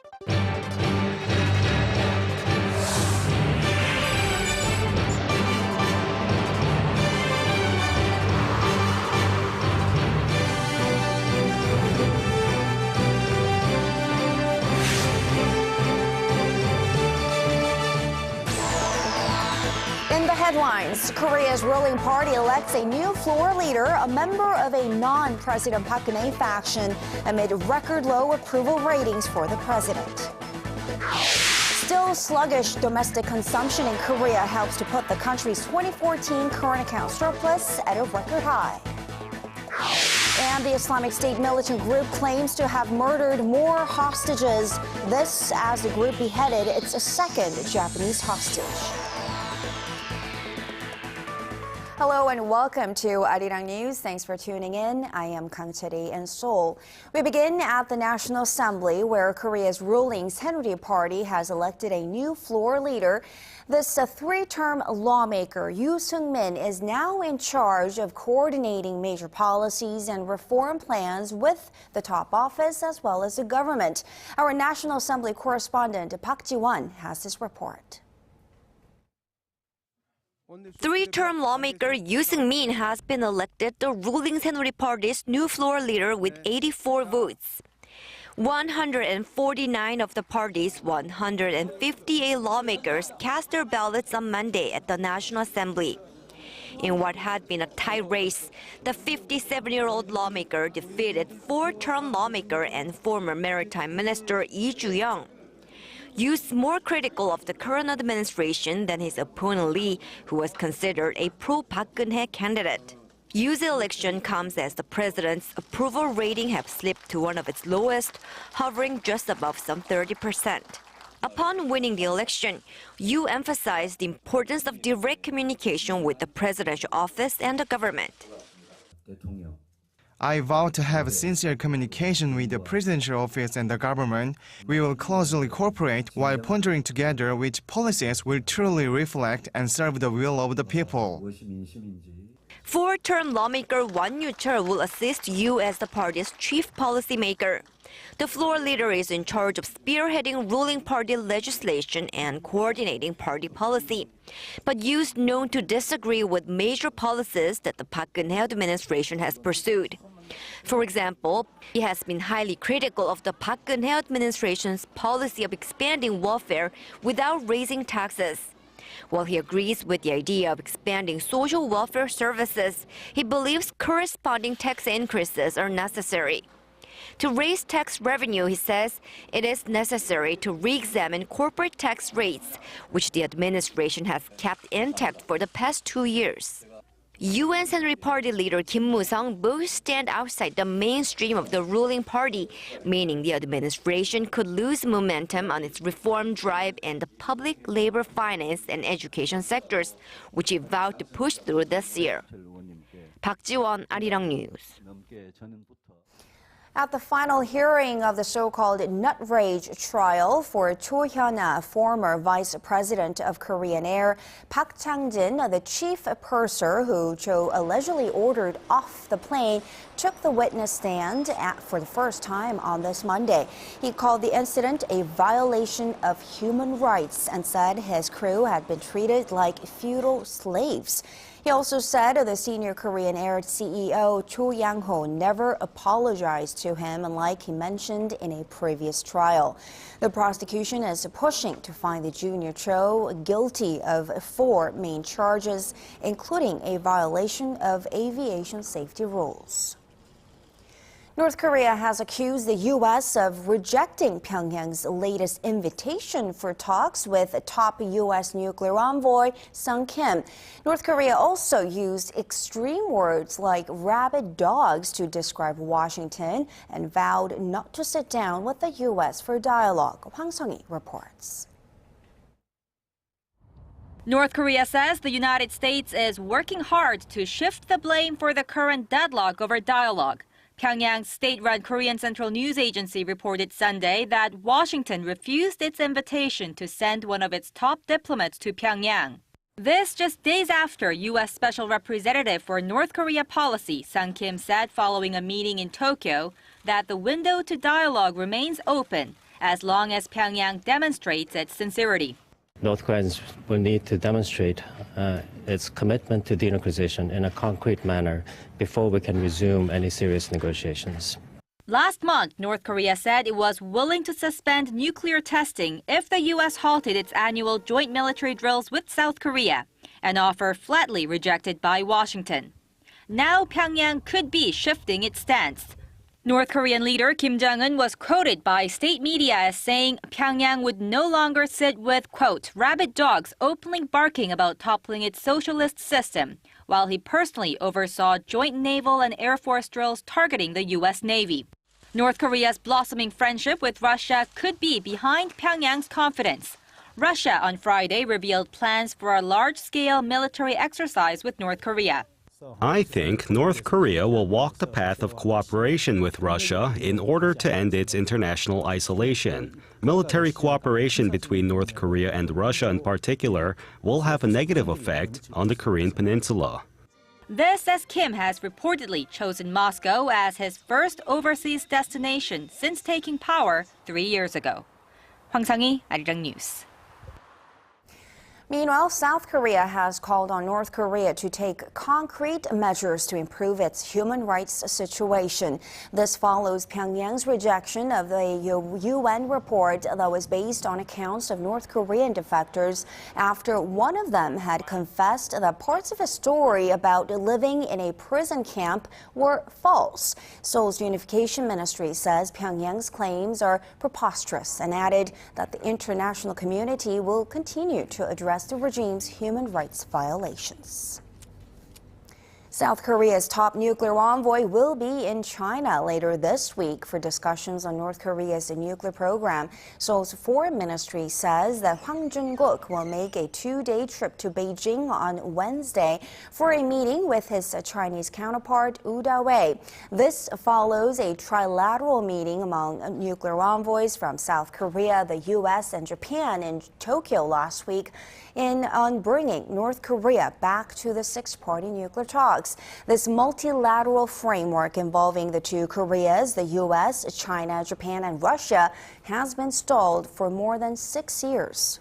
In the headlines, Korea's ruling party elects a new floor leader, a member of a non-President Park Geun-hye faction, amid record low approval ratings for the president. Still sluggish domestic consumption in Korea helps to put the country's 2014 current account surplus at a record high. And the Islamic State militant group claims to have murdered more hostages. This as the group beheaded its second Japanese hostage. Hello and welcome to Arirang News. Thanks for tuning in. I am Kang Chae-ri in Seoul. We begin at the National Assembly, where Korea's ruling Saenuri Party has elected a new floor leader. This three-term lawmaker, Yoo Seong-min, is now in charge of coordinating major policies and reform plans with the top office as well as the government. Our National Assembly correspondent Park Ji-won has this report. Three-term lawmaker Yoo Seong-min has been elected the ruling Saenuri Party's new floor leader with 84 votes. 149 of the party's 158 lawmakers cast their ballots on Monday at the National Assembly. In what had been a tight race, the 57-year-old lawmaker defeated four-term lawmaker and former maritime minister Lee Ju-young. Yoo's more critical of the current administration than his opponent Lee, who was considered a pro-Park Geun-hye candidate. Yoo's election comes as the president's approval rating have slipped to one of its lowest, hovering just above some 30%. Upon winning the election, Yoo emphasized the importance of direct communication with the presidential office and the government. I vow to have sincere communication with the presidential office and the government. We will closely cooperate while pondering together which policies will truly reflect and serve the will of the people. Four-term lawmaker Won Yoo-chul will assist Yoo as the party's chief policymaker. The floor leader is in charge of spearheading ruling party legislation and coordinating party policy. But Yoo's known to disagree with major policies that the Park Geun-hye administration has pursued. For example, he has been highly critical of the Park Geun-hye administration's policy of expanding welfare without raising taxes. While he agrees with the idea of expanding social welfare services, he believes corresponding tax increases are necessary. To raise tax revenue, he says, it is necessary to re-examine corporate tax rates, which the administration has kept intact for the past 2 years. Yoo and Saenuri Party leader Kim Moo-sung both stand outside the mainstream of the ruling party, meaning the administration could lose momentum on its reform drive in the public, labor, finance, and education sectors, which he vowed to push through this year. Park Ji-won, Arirang News. At the final hearing of the so-called nut rage trial for Cho Hyun-ah, former vice president of Korean Air, Park Chang-jin, the chief purser who Cho allegedly ordered off the plane, took the witness stand for the first time on this Monday. He called the incident a violation of human rights and said his crew had been treated like feudal slaves. He also said the senior Korean Air CEO Cho Yang-ho never apologized to him, unlike he mentioned in a previous trial. The prosecution is pushing to find the junior Cho guilty of 4 main charges, including a violation of aviation safety rules. North Korea has accused the U.S. of rejecting Pyongyang's latest invitation for talks with top U.S. nuclear envoy Sung Kim. North Korea also used extreme words like rabid dogs to describe Washington and vowed not to sit down with the U.S. for dialogue. Hwang Sung-hee reports. North Korea says the United States is working hard to shift the blame for the current deadlock over dialogue. Pyongyang's state-run Korean Central News Agency reported Sunday that Washington refused its invitation to send one of its top diplomats to Pyongyang. This just days after U.S. Special Representative for North Korea Policy Sung Kim said following a meeting in Tokyo that the window to dialogue remains open as long as Pyongyang demonstrates its sincerity. North Koreans will need to demonstrate its commitment to denuclearization in a concrete manner before we can resume any serious negotiations. Last month, North Korea said it was willing to suspend nuclear testing if the U.S. halted its annual joint military drills with South Korea, an offer flatly rejected by Washington. Now Pyongyang could be shifting its stance. North Korean leader Kim Jong-un was quoted by state media as saying Pyongyang would no longer sit with, quote, rabid dogs openly barking about toppling its socialist system, while he personally oversaw joint naval and air force drills targeting the U.S. Navy. North Korea's blossoming friendship with Russia could be behind Pyongyang's confidence. Russia on Friday revealed plans for a large-scale military exercise with North Korea. I think North Korea will walk the path of cooperation with Russia in order to end its international isolation. Military cooperation between North Korea and Russia in particular will have a negative effect on the Korean peninsula. This as Kim has reportedly chosen Moscow as his first overseas destination since taking power 3 years ago. Hwang Sang-hee, Arirang News. Meanwhile, South Korea has called on North Korea to take concrete measures to improve its human rights situation. This follows Pyongyang's rejection of the UN report that was based on accounts of North Korean defectors after one of them had confessed that parts of a story about living in a prison camp were false. Seoul's Unification Ministry says Pyongyang's claims are preposterous and added that the international community will continue to address the regime's human rights violations. South Korea's top nuclear envoy will be in China later this week for discussions on North Korea's nuclear program. Seoul's foreign ministry says that Hwang Jung-kook will make a 2-day trip to Beijing on Wednesday for a meeting with his Chinese counterpart, Woo Da-wei. This follows a trilateral meeting among nuclear envoys from South Korea, the U.S., and Japan in Tokyo last week on bringing North Korea back to the six-party nuclear talks. This multilateral framework involving the two Koreas, the U.S., China, Japan, and Russia, has been stalled for more than 6 years.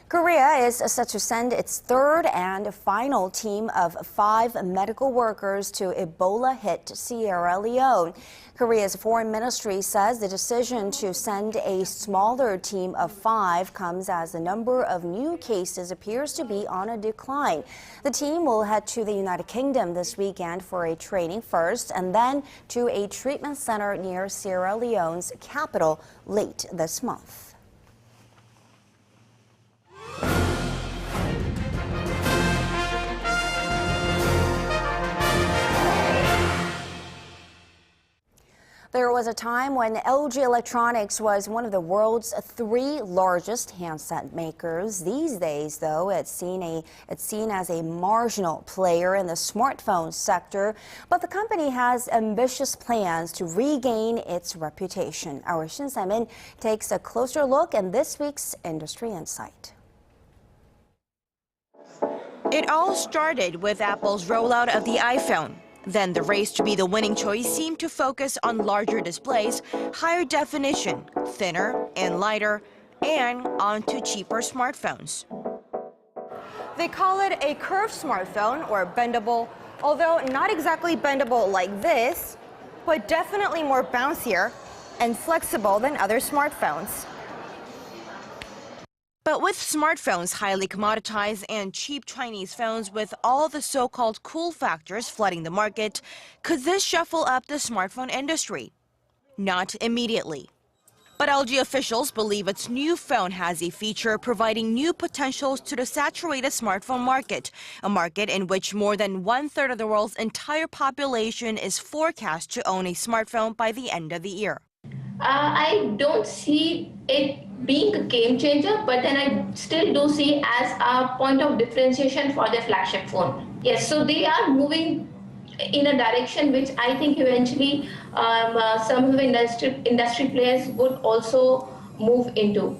Korea is set to send its third and final team of 5 medical workers to Ebola-hit Sierra Leone. Korea's foreign ministry says the decision to send a smaller team of 5 comes as the number of new cases appears to be on a decline. The team will head to the United Kingdom this weekend for a training first and then to a treatment center near Sierra Leone's capital late this month. There was a time when LG Electronics was one of the world's 3 largest handset makers. These days, though, it's seen as a marginal player in the smartphone sector. But the company has ambitious plans to regain its reputation. Our Shin Se-min takes a closer look in this week's Industry Insight. It all started with Apple's rollout of the iPhone. Then the race to be the winning choice seemed to focus on larger displays, higher definition, thinner and lighter, and onto cheaper smartphones. They call it a curved smartphone or bendable, although not exactly bendable like this, but definitely more bouncier and flexible than other smartphones. But with smartphones highly commoditized and cheap Chinese phones with all the so-called cool factors flooding the market, could this shuffle up the smartphone industry? Not immediately. But LG officials believe its new phone has a feature providing new potentials to the saturated smartphone market, a market in which more than 1/3 of the world's entire population is forecast to own a smartphone by the end of the year. I don't see it being a game changer, but then I still do see as a point of differentiation for their flagship phone. Yes, so they are moving in a direction which I think eventually some of the industry players would also move into.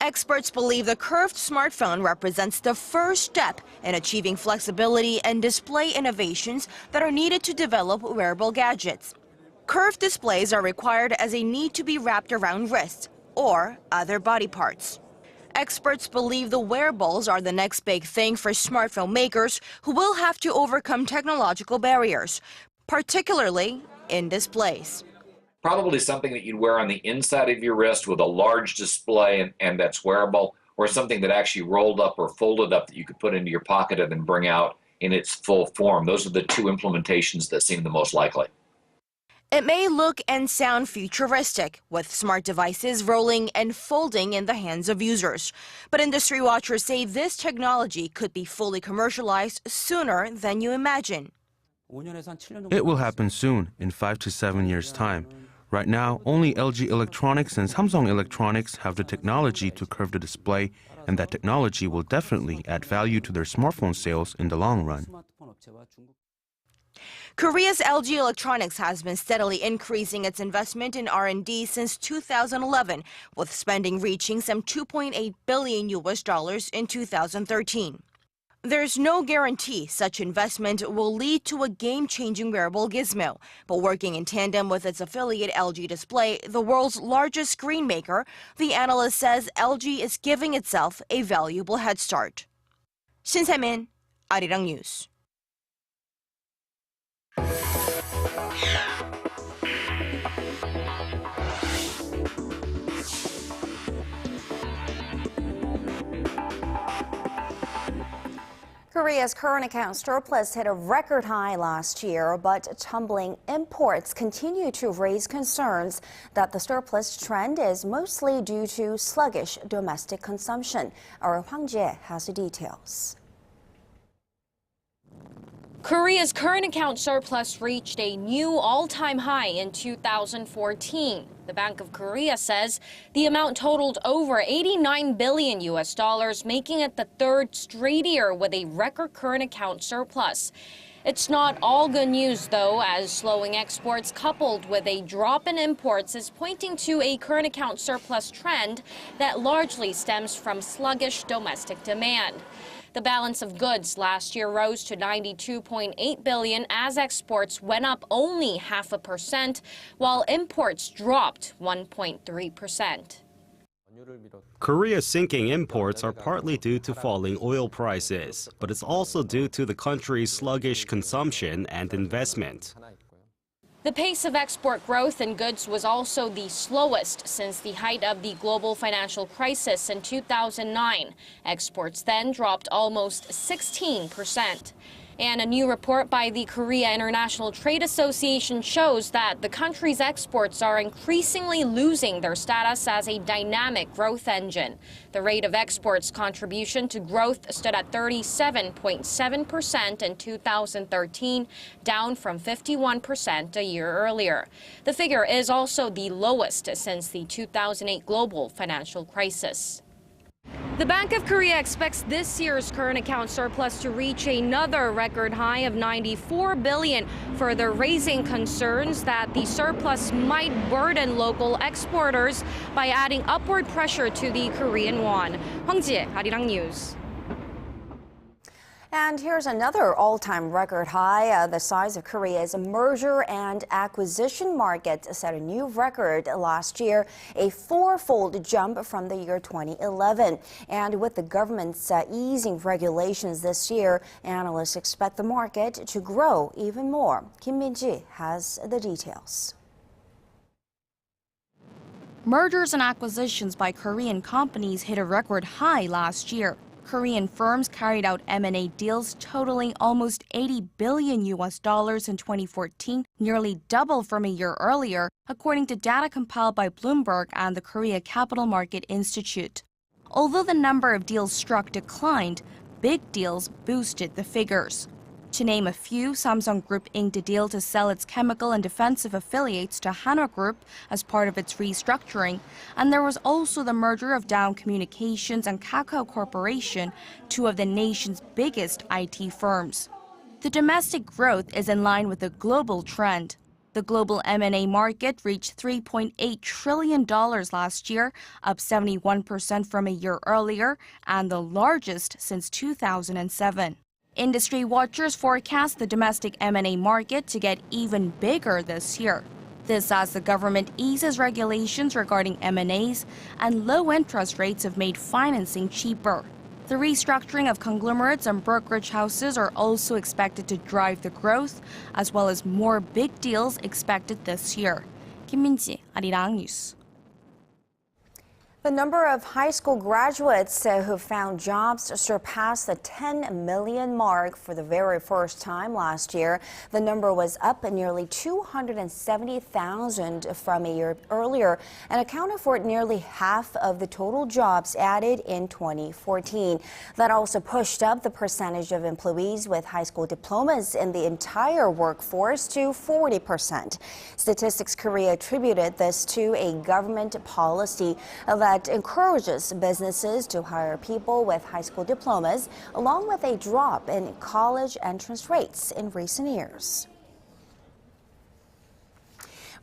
Experts believe the curved smartphone represents the first step in achieving flexibility and display innovations that are needed to develop wearable gadgets. Curved displays are required as they need to be wrapped around wrists or other body parts. Experts believe the wearables are the next big thing for smartphone makers who will have to overcome technological barriers, particularly in displays. Probably something that you'd wear on the inside of your wrist with a large display and that's wearable, or something that actually rolled up or folded up that you could put into your pocket and then bring out in its full form. Those are the two implementations that seem the most likely. It may look and sound futuristic, with smart devices rolling and folding in the hands of users. But industry watchers say this technology could be fully commercialized sooner than you imagine. It will happen soon, in 5 to 7 years' time. Right now, only LG Electronics and Samsung Electronics have the technology to curve the display, and that technology will definitely add value to their smartphone sales in the long run. Korea's LG Electronics has been steadily increasing its investment in R&D since 2011, with spending reaching some $2.8 billion in 2013. There's no guarantee such investment will lead to a game-changing wearable gizmo, but working in tandem with its affiliate LG Display, the world's largest screen maker, the analyst says LG is giving itself a valuable head start. Shin Se-min, Arirang News. Korea's current account surplus hit a record high last year, but tumbling imports continue to raise concerns that the surplus trend is mostly due to sluggish domestic consumption. Our Hwang Jae has the details. Korea's current account surplus reached a new all-time high in 2014. The Bank of Korea says the amount totaled over $89 billion, making it the third straight year with a record current account surplus. It's not all good news, though, as slowing exports coupled with a drop in imports is pointing to a current account surplus trend that largely stems from sluggish domestic demand. The balance of goods last year rose to $92.8 billion as exports went up only 0.5%, while imports dropped 1.3%. Korea's sinking imports are partly due to falling oil prices, but it's also due to the country's sluggish consumption and investment. The pace of export growth in goods was also the slowest since the height of the global financial crisis in 2009. Exports then dropped almost 16%. And a new report by the Korea International Trade Association shows that the country's exports are increasingly losing their status as a dynamic growth engine. The rate of exports contribution to growth stood at 37.7% in 2013, down from 51% a year earlier. The figure is also the lowest since the 2008 global financial crisis. The Bank of Korea expects this year's current account surplus to reach another record high of $94 billion, further raising concerns that the surplus might burden local exporters by adding upward pressure to the Korean won. Hwang Jae, Arirang News. And here's another all-time record high. The size of Korea's merger and acquisition market set a new record last year, a fourfold jump from the year 2011. And with the government's easing regulations this year, analysts expect the market to grow even more. Kim Min-ji has the details. Mergers and acquisitions by Korean companies hit a record high last year. Korean firms carried out M&A deals totaling almost $80 billion in 2014, nearly double from a year earlier, according to data compiled by Bloomberg and the Korea Capital Market Institute. Although the number of deals struck declined, big deals boosted the figures. To name a few, Samsung Group inked a deal to sell its chemical and defensive affiliates to Hanwha Group as part of its restructuring, and there was also the merger of Daum Communications and Kakao Corporation, two of the nation's biggest IT firms. The domestic growth is in line with the global trend. The global M&A market reached $3.8 trillion last year, up 71% from a year earlier, and the largest since 2007. Industry watchers forecast the domestic M&A market to get even bigger this year. This as the government eases regulations regarding M&As and low interest rates have made financing cheaper. The restructuring of conglomerates and brokerage houses are also expected to drive the growth, as well as more big deals expected this year. Kim Min-ji, Arirang News. The number of high school graduates who found jobs surpassed the 10 million mark for the very first time last year. The number was up nearly 270,000 from a year earlier and accounted for nearly half of the total jobs added in 2014. That also pushed up the percentage of employees with high school diplomas in the entire workforce to 40%. Statistics Korea attributed this to a government policy that encourages businesses to hire people with high school diplomas, along with a drop in college entrance rates in recent years.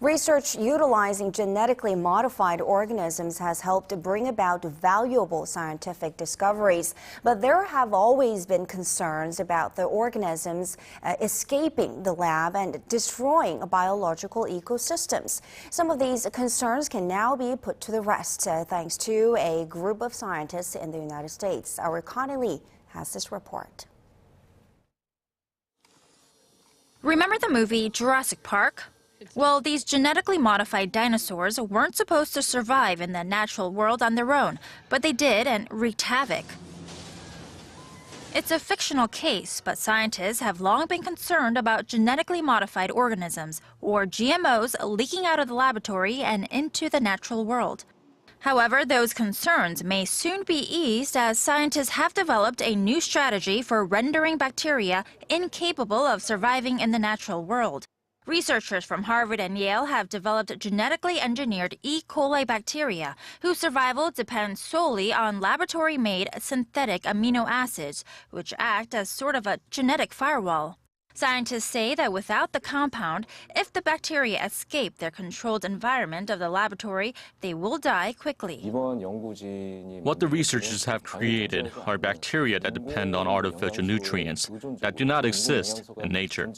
Research utilizing genetically modified organisms has helped bring about valuable scientific discoveries, but there have always been concerns about the organisms escaping the lab and destroying biological ecosystems. Some of these concerns can now be put to the rest thanks to a group of scientists in the United States. Our Connie Lee has this report. Remember the movie Jurassic Park? Well, these genetically modified dinosaurs weren't supposed to survive in the natural world on their own, but they did and wreaked havoc. It's a fictional case, but scientists have long been concerned about genetically modified organisms, or GMOs, leaking out of the laboratory and into the natural world. However, those concerns may soon be eased as scientists have developed a new strategy for rendering bacteria incapable of surviving in the natural world. Researchers from Harvard and Yale have developed genetically engineered E. coli bacteria, whose survival depends solely on laboratory-made synthetic amino acids, which act as sort of a genetic firewall. Scientists say that without the compound, if the bacteria escape their controlled environment of the laboratory, they will die quickly. What the researchers have created are bacteria that depend on artificial nutrients that do not exist in nature.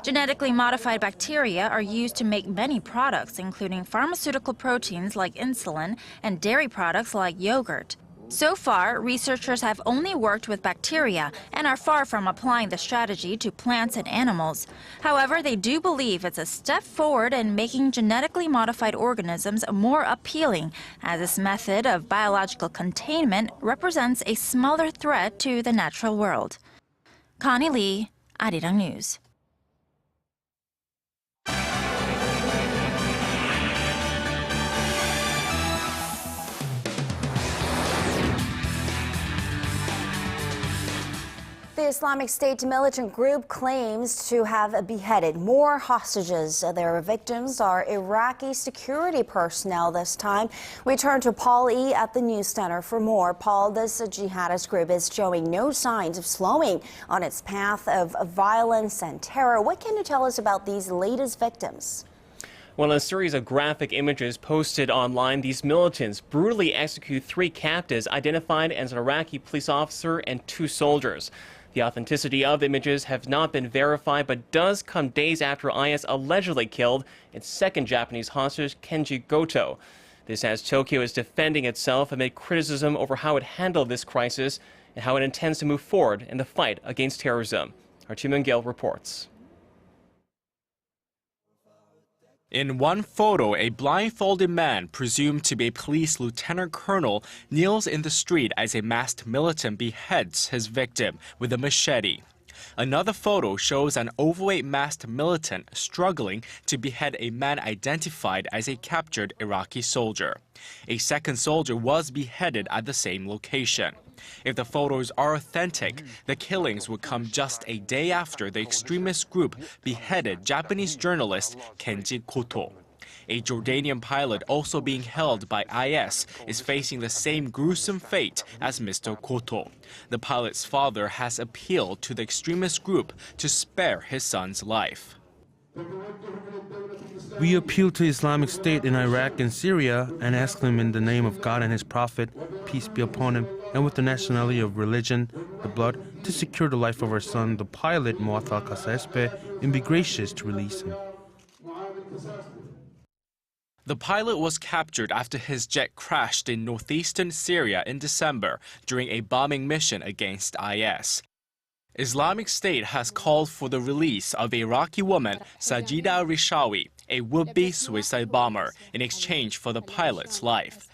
Genetically modified bacteria are used to make many products, including pharmaceutical proteins like insulin and dairy products like yogurt. So far, researchers have only worked with bacteria and are far from applying the strategy to plants and animals. However, they do believe it's a step forward in making genetically modified organisms more appealing, as this method of biological containment represents a smaller threat to the natural world. Connie Lee, Arirang News. The Islamic State militant group claims to have beheaded more hostages. Their victims are Iraqi security personnel this time. We turn to Paul E. at the News Center for more. Paul, this jihadist group is showing no signs of slowing on its path of violence and terror. What can you tell us about these latest victims? Well, in a series of graphic images posted online, these militants brutally execute 3 captives identified as an Iraqi police officer and 2 soldiers. The authenticity of the images have not been verified, but does come days after IS allegedly killed its second Japanese hostage, Kenji Goto. This as Tokyo is defending itself amid criticism over how it handled this crisis and how it intends to move forward in the fight against terrorism. Our Kim Young-gil reports. In one photo, a blindfolded man, presumed to be a police lieutenant colonel, kneels in the street as a masked militant beheads his victim with a machete. Another photo shows an overweight masked militant struggling to behead a man identified as a captured Iraqi soldier. A second soldier was beheaded at the same location. If the photos are authentic, the killings would come just a day after the extremist group beheaded Japanese journalist Kenji Goto. A Jordanian pilot also being held by IS is facing the same gruesome fate as Mr. Goto. The pilot's father has appealed to the extremist group to spare his son's life. We appeal to Islamic State in Iraq and Syria and ask them in the name of God and His Prophet, peace be upon him, and with the nationality of religion, the blood, to secure the life of our son, the pilot Muathal Kasespe, and be gracious to release him. The pilot was captured after his jet crashed in northeastern Syria in December during a bombing mission against IS. Islamic State has called for the release of Iraqi woman Sajida Rishawi, a would-be suicide bomber, in exchange for the pilot's life.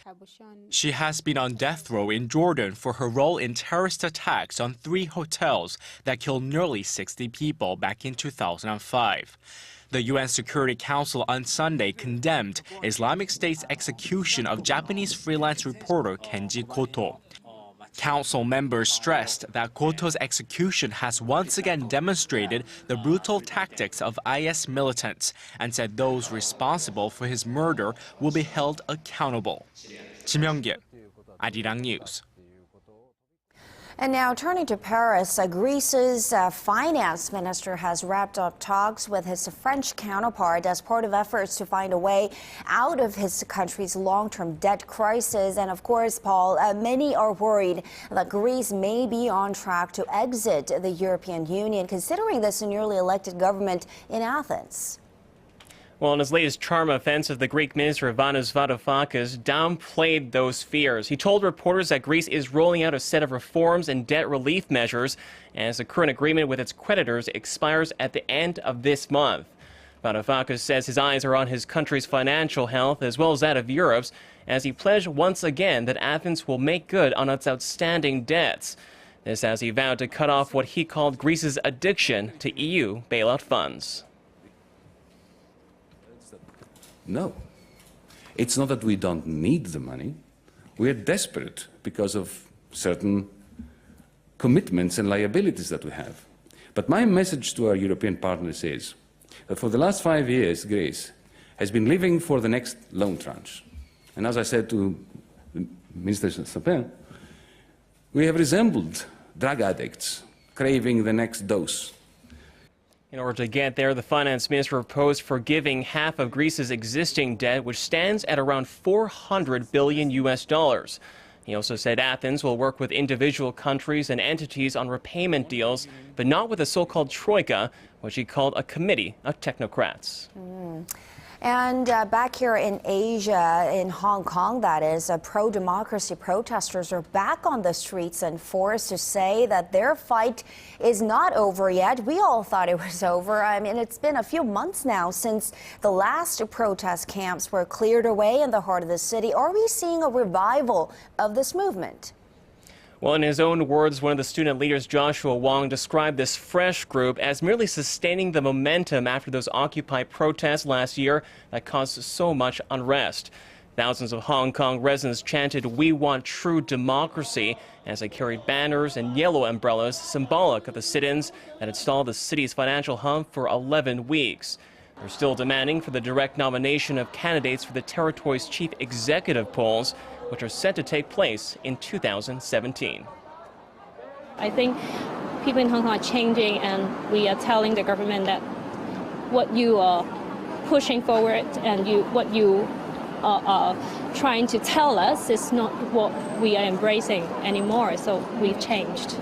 She has been on death row in Jordan for her role in terrorist attacks on 3 hotels that killed nearly 60 people back in 2005. The UN Security Council on Sunday condemned Islamic State's execution of Japanese freelance reporter Kenji Koto. Council members stressed that Koto's execution has once again demonstrated the brutal tactics of IS militants and said those responsible for his murder will be held accountable. Kim Young-gil, Arirang News. And now turning to Paris, Greece's finance minister has wrapped up talks with his French counterpart as part of efforts to find a way out of his country's long-term debt crisis. And of course, Paul, many are worried that Greece may be on track to exit the European Union, considering this newly elected government in Athens. Well, in his latest charm offensive, the Greek minister Vanos Varoufakis downplayed those fears. He told reporters that Greece is rolling out a set of reforms and debt relief measures as the current agreement with its creditors expires at the end of this month. Varoufakis says his eyes are on his country's financial health as well as that of Europe's, as he pledged once again that Athens will make good on its outstanding debts. This as he vowed to cut off what he called Greece's addiction to EU bailout funds. No. It's not that we don't need the money. We are desperate because of certain commitments and liabilities that we have. But my message to our European partners is that for the last 5 years, Greece has been living for the next loan tranche. And as I said to Minister Sapin, we have resembled drug addicts craving the next dose. In order to get there, the finance minister proposed forgiving half of Greece's existing debt, which stands at around $400 billion. He also said Athens will work with individual countries and entities on repayment deals, but not with the so-called troika, which he called a committee of technocrats. And back here in Asia, in Hong Kong, that is, pro-democracy protesters are back on the streets and forced to say that their fight is not over yet. We all thought it was over. I mean, it's been a few months now since the last protest camps were cleared away in the heart of the city. Are we seeing a revival of this movement? Well, in his own words, one of the student leaders, Joshua Wong, described this fresh group as merely sustaining the momentum after those Occupy protests last year that caused so much unrest. Thousands of Hong Kong residents chanted, "We want true democracy," as they carried banners and yellow umbrellas symbolic of the sit-ins that had stalled the city's financial hub for 11 weeks. They're still demanding for the direct nomination of candidates for the territory's chief executive polls, which are set to take place in 2017. I think people in Hong Kong are changing, and we are telling the government that what you are pushing forward and what you are trying to tell us is not what we are embracing anymore, so we've changed.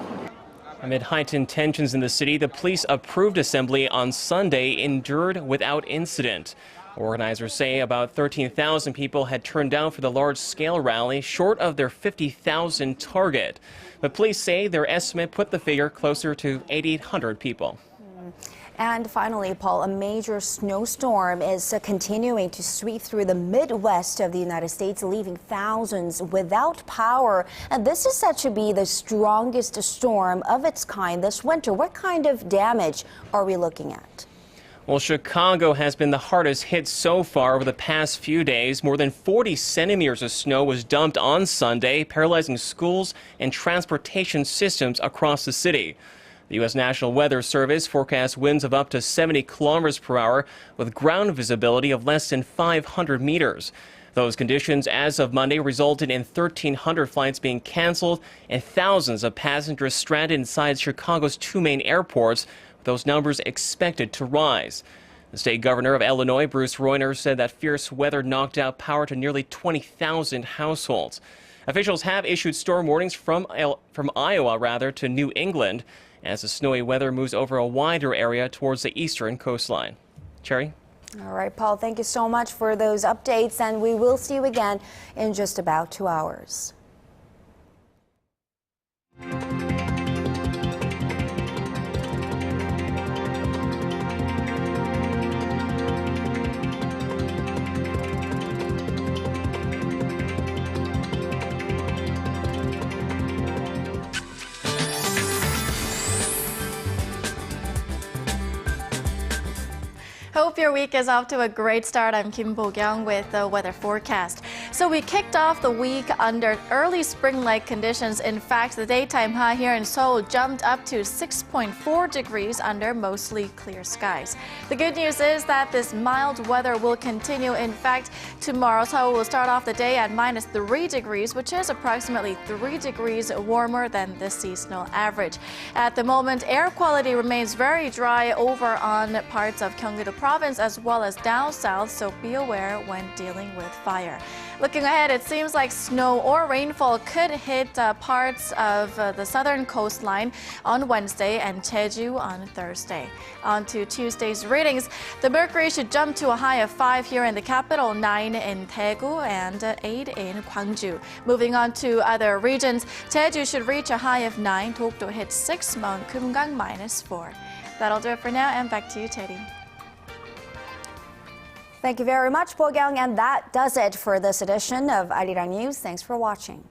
Amid heightened tensions in the city, the police-approved assembly on Sunday endured without incident. Organizers say about 13,000 people had turned out for the large-scale rally, short of their 50,000 target. But police say their estimate put the figure closer to 8,800 people. And finally, Paul, a major snowstorm is continuing to sweep through the Midwest of the United States, leaving thousands without power. And this is said to be the strongest storm of its kind this winter. What kind of damage are we looking at? Well, Chicago has been the hardest hit so far over the past few days. More than 40 centimeters of snow was dumped on Sunday, paralyzing schools and transportation systems across the city. The U.S. National Weather Service forecasts winds of up to 70 kilometers per hour with ground visibility of less than 500 meters. Those conditions as of Monday resulted in 1,300 flights being canceled and thousands of passengers stranded inside Chicago's 2 main airports, with those numbers expected to rise. The state governor of Illinois, Bruce Reuner, said that fierce weather knocked out power to nearly 20,000 households. Officials have issued storm warnings from Iowa to New England as the snowy weather moves over a wider area towards the eastern coastline. Cherry? All right, Paul, thank you so much for those updates, and we will see you again in just about 2 hours. Hope your week is off to a great start. I'm Kim Bo-kyung with the weather forecast. So we kicked off the week under early spring-like conditions. In fact, the daytime high here in Seoul jumped up to 6.4 degrees under mostly clear skies. The good news is that this mild weather will continue. In fact, tomorrow Seoul will start off the day at -3 degrees, which is approximately 3 degrees warmer than the seasonal average. At the moment, air quality remains very dry over on parts of Gyeonggi-do province as well as down south, so be aware when dealing with fire. Looking ahead, it seems like snow or rainfall could hit parts of the southern coastline on Wednesday and Jeju on Thursday. On to Tuesday's readings. The mercury should jump to a high of 5 here in the capital, 9 in Daegu, and 8 in Gwangju. Moving on to other regions, Jeju should reach a high of 9, Dokdo hit 6, Mount Kumgang -4. That'll do it for now, and back to you, Teddy. Thank you very much, Bo-kyung, and that does it for this edition of Arirang News. Thanks for watching.